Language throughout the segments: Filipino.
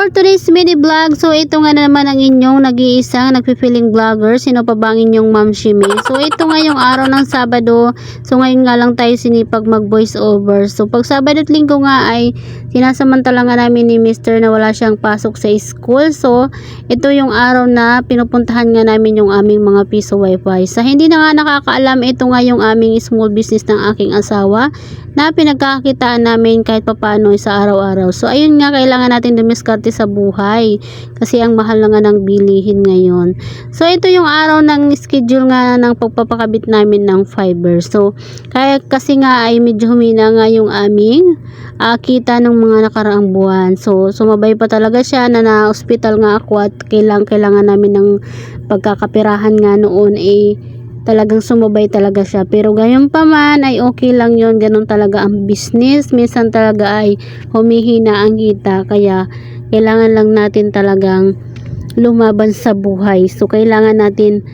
For today's mini vlog, so ito nga na naman ang inyong nag-iisang nagpipiling vlogger. Sino pa ba ang inyong Ma'am Shimi? So ito nga yung araw ng Sabado. So ngayon nga lang tayo sinipag mag voice over. So pag Sabado at Linggo nga ay sinasamantala nga namin ni Mr. na wala siyang pasok sa school. So ito yung araw na pinupuntahan nga namin yung aming mga piso wifi. Sa hindi na nga nakakaalam, ito nga yung aming small business ng aking asawa na pinagkakakitaan namin kahit papaano sa araw-araw. So ayun nga, kailangan natin dumiskarte sa buhay kasi ang mahal na nga ng bilihin ngayon. So ito yung araw ng schedule nga ng pagpapakabit namin ng fiber. So kaya kasi nga ay medyo humina nga yung aming kita ng mga nakaraang buwan. So sumabay pa talaga siya na na-hospital nga ako at kailangan namin ng pagkakapirahan nga noon talagang sumabay talaga siya. Pero gayon pa man ay okay lang yon, ganun talaga ang business. Minsan talaga ay humihina ang kita, kaya kailangan lang natin talagang lumaban sa buhay. So kailangan natin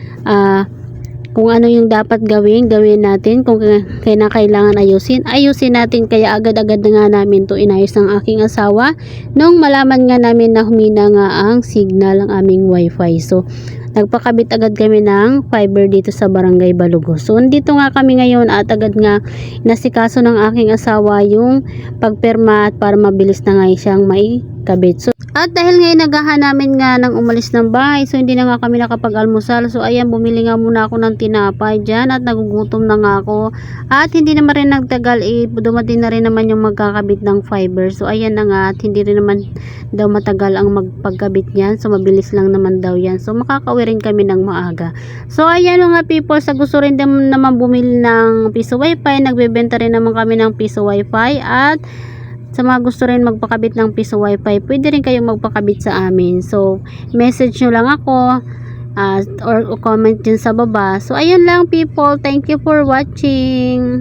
kung ano yung dapat gawin natin. Kung kailangan ayusin natin. Kaya agad-agad na nga namin to inayos ng aking asawa nung malaman nga namin na humina nga ang signal ng aming wifi. So nagpakabit agad kami ng fiber dito sa Barangay Balugo. So dito nga kami ngayon at agad nga nasikaso ng aking asawa yung pagperma at para mabilis na nga siyang may kabit. So at dahil ngayon nagahan namin nga ng umalis ng bahay, so hindi na nga kami nakapag-almusal. So ayan, bumili nga muna ako ng tinapay dyan at nagugutom na nga ako. At hindi naman rin nagtagal, dumating na rin naman yung magkakabit ng fiber. So ayan na nga, at hindi rin naman daw matagal ang magpagkabit niyan. So mabilis lang naman daw yan. So makakauwi rin kami ng maaga. So ayan mga people, sa gusto rin naman bumili ng piso wifi, nagbebenta rin naman kami ng piso wifi. At sa mga gusto rin magpakabit ng piso wifi, pwede rin kayong magpakabit sa amin. So message nyo lang ako or comment dyan sa baba. So ayun lang people, thank you for watching.